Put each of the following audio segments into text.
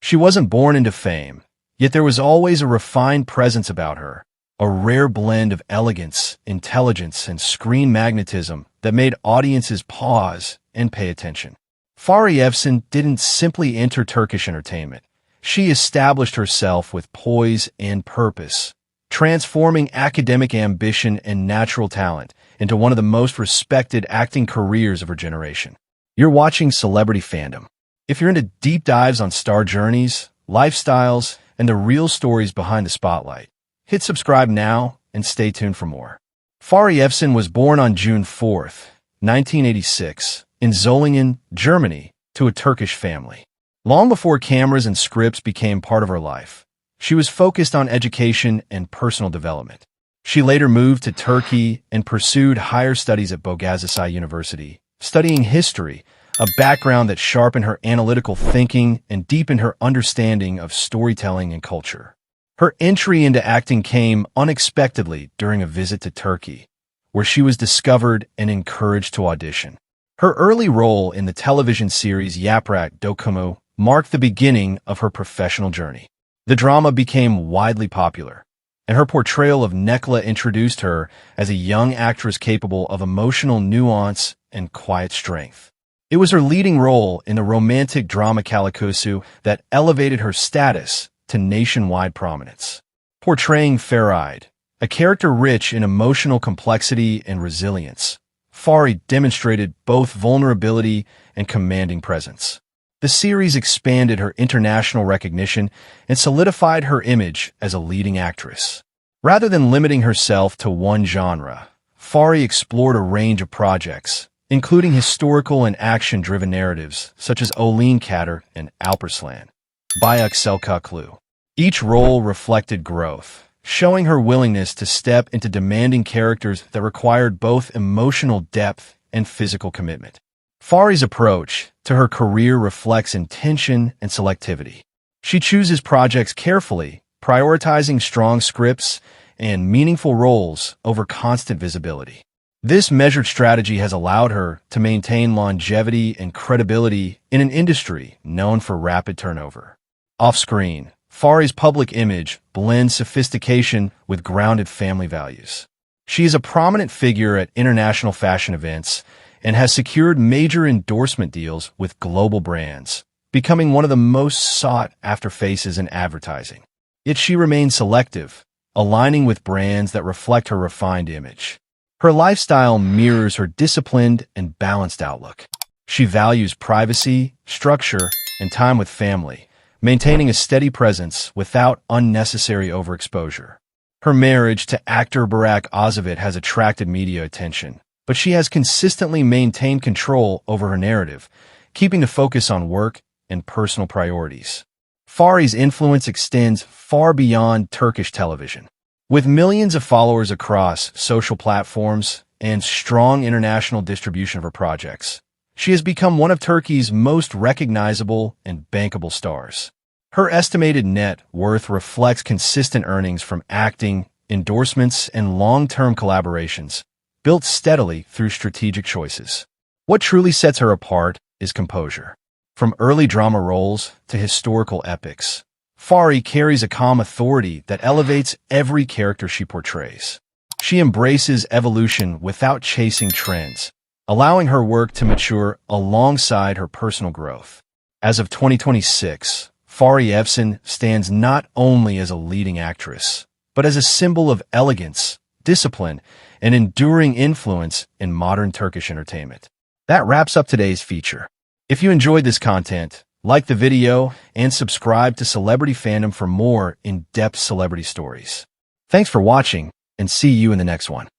She wasn't born into fame, yet there was always a refined presence about her, a rare blend of elegance, intelligence, and screen magnetism that made audiences pause and pay attention. Fahriye Evcen didn't simply enter Turkish entertainment. She established herself with poise and purpose, transforming academic ambition and natural talent into one of the most respected acting careers of her generation. You're watching Celebrity Fandom. If you're into deep dives on star journeys, lifestyles, and the real stories behind the spotlight, hit subscribe now and stay tuned for more. Fahriye Evcen was born on June 4th, 1986, in Solingen, Germany, to a Turkish family. Long before cameras and scripts became part of her life, she was focused on education and personal development. She later moved to Turkey and pursued higher studies at Boğaziçi University, studying history, a background that sharpened her analytical thinking and deepened her understanding of storytelling and culture. Her entry into acting came unexpectedly during a visit to Turkey, where she was discovered and encouraged to audition. Her early role in the television series Yaprak Dökümü marked the beginning of her professional journey. The drama became widely popular, and her portrayal of Nekla introduced her as a young actress capable of emotional nuance and quiet strength. It was her leading role in the romantic drama Kalikosu that elevated her status to nationwide prominence. Portraying Fahriye, a character rich in emotional complexity and resilience, Fahriye demonstrated both vulnerability and commanding presence. The series expanded her international recognition and solidified her image as a leading actress. Rather than limiting herself to one genre, Fahriye explored a range of projects, including historical and action-driven narratives such as Olin Kader and Alparslan. Biography. Each role reflected growth, showing her willingness to step into demanding characters that required both emotional depth and physical commitment. Fahriye's approach to her career reflects intention and selectivity. She chooses projects carefully, prioritizing strong scripts and meaningful roles over constant visibility. This measured strategy has allowed her to maintain longevity and credibility in an industry known for rapid turnover. Off-screen, Fahriye's public image blends sophistication with grounded family values. She is a prominent figure at international fashion events and has secured major endorsement deals with global brands, becoming one of the most sought-after faces in advertising. Yet she remains selective, aligning with brands that reflect her refined image. Her lifestyle mirrors her disciplined and balanced outlook. She values privacy, structure, and time with family, maintaining a steady presence without unnecessary overexposure. Her marriage to actor Burak Ozavit has attracted media attention, but she has consistently maintained control over her narrative, keeping the focus on work and personal priorities. Fahriye's influence extends far beyond Turkish television. With millions of followers across social platforms and strong international distribution of her projects, she has become one of Turkey's most recognizable and bankable stars. Her estimated net worth reflects consistent earnings from acting, endorsements, and long-term collaborations, built steadily through strategic choices. What truly sets her apart is composure. From early drama roles to historical epics, Fahriye carries a calm authority that elevates every character she portrays. She embraces evolution without chasing trends, allowing her work to mature alongside her personal growth. As of 2026, Fahriye Evcen stands not only as a leading actress, but as a symbol of elegance, discipline, and enduring influence in modern Turkish entertainment. That wraps up today's feature. If you enjoyed this content, like the video and subscribe to Celebrity Fandom for more in-depth celebrity stories. Thanks for watching, and see you in the next one.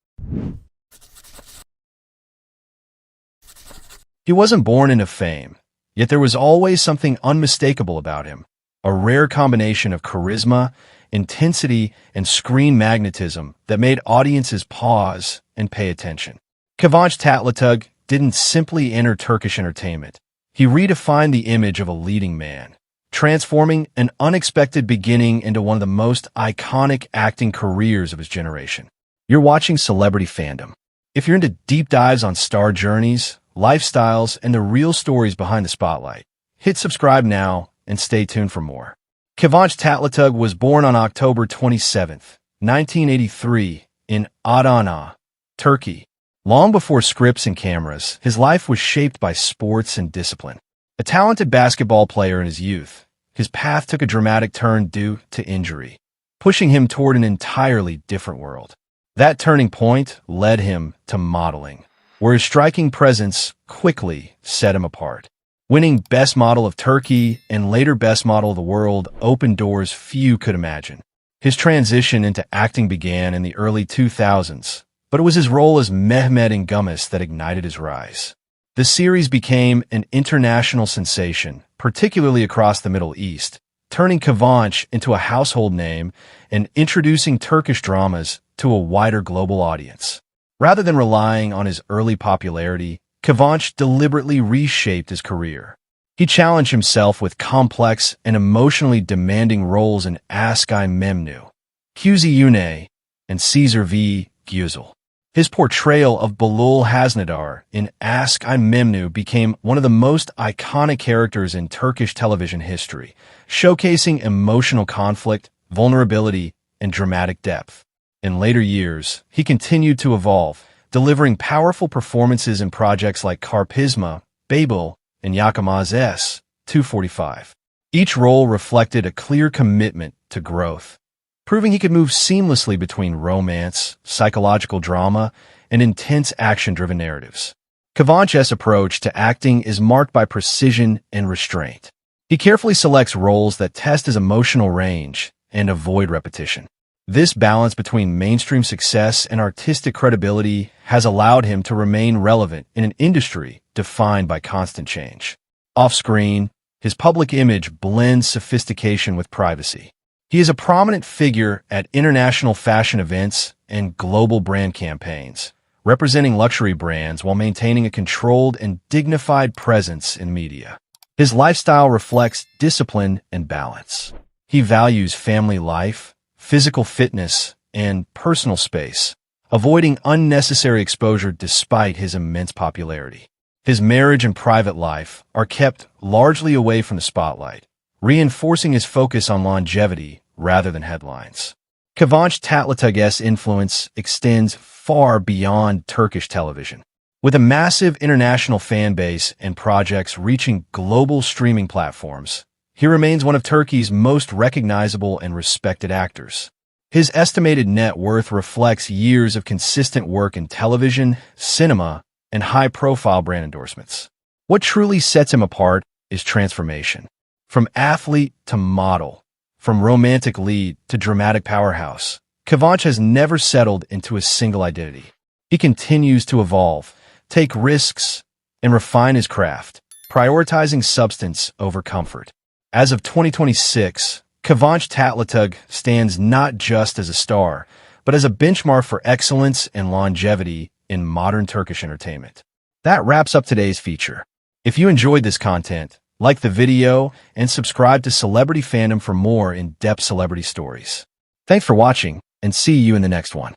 He wasn't born into fame, yet there was always something unmistakable about him, a rare combination of charisma, intensity, and screen magnetism that made audiences pause and pay attention. Kıvanç Tatlıtuğ didn't simply enter Turkish entertainment. He redefined the image of a leading man, transforming an unexpected beginning into one of the most iconic acting careers of his generation. You're watching Celebrity Fandom. If you're into deep dives on star journeys, lifestyles, and the real stories behind the spotlight, hit subscribe now and stay tuned for more. Kıvanç Tatlıtuğ was born on October 27, 1983, in Adana, Turkey. Long before scripts and cameras, his life was shaped by sports and discipline. A talented basketball player in his youth, his path took a dramatic turn due to injury, pushing him toward an entirely different world. That turning point led him to modeling, where his striking presence quickly set him apart. Winning Best Model of Turkey and later Best Model of the World opened doors few could imagine. His transition into acting began in the early 2000s, but it was his role as Mehmet in Gummis that ignited his rise. The series became an international sensation, particularly across the Middle East, turning Kıvanç into a household name and introducing Turkish dramas to a wider global audience. Rather than relying on his early popularity, Kıvanç deliberately reshaped his career. He challenged himself with complex and emotionally demanding roles in Aşk-ı Memnu, Kuzi Yune, and Caesar v. Güzel. His portrayal of Belul Hasnadar in Aşk-ı Memnu became one of the most iconic characters in Turkish television history, showcasing emotional conflict, vulnerability, and dramatic depth. In later years, he continued to evolve, delivering powerful performances in projects like Karpizma, Babel, and Yakamaz S. 245. Each role reflected a clear commitment to growth, proving he could move seamlessly between romance, psychological drama, and intense action-driven narratives. Kıvanç's approach to acting is marked by precision and restraint. He carefully selects roles that test his emotional range and avoid repetition. This balance between mainstream success and artistic credibility has allowed him to remain relevant in an industry defined by constant change. Off-screen, his public image blends sophistication with privacy. He is a prominent figure at international fashion events and global brand campaigns, representing luxury brands while maintaining a controlled and dignified presence in media. His lifestyle reflects discipline and balance. He values family life, physical fitness, and personal space, avoiding unnecessary exposure despite his immense popularity. His marriage and private life are kept largely away from the spotlight, reinforcing his focus on longevity rather than headlines. Kıvanç Tatlıtuğ's influence extends far beyond Turkish television. With a massive international fan base and projects reaching global streaming platforms, he remains one of Turkey's most recognizable and respected actors. His estimated net worth reflects years of consistent work in television, cinema, and high-profile brand endorsements. What truly sets him apart is transformation. From athlete to model, from romantic lead to dramatic powerhouse, Kıvanç has never settled into a single identity. He continues to evolve, take risks, and refine his craft, prioritizing substance over comfort. As of 2026, Kıvanç Tatlıtuğ stands not just as a star, but as a benchmark for excellence and longevity in modern Turkish entertainment. That wraps up today's feature. If you enjoyed this content, like the video and subscribe to Celebrity Fandom for more in-depth celebrity stories. Thanks for watching, and see you in the next one.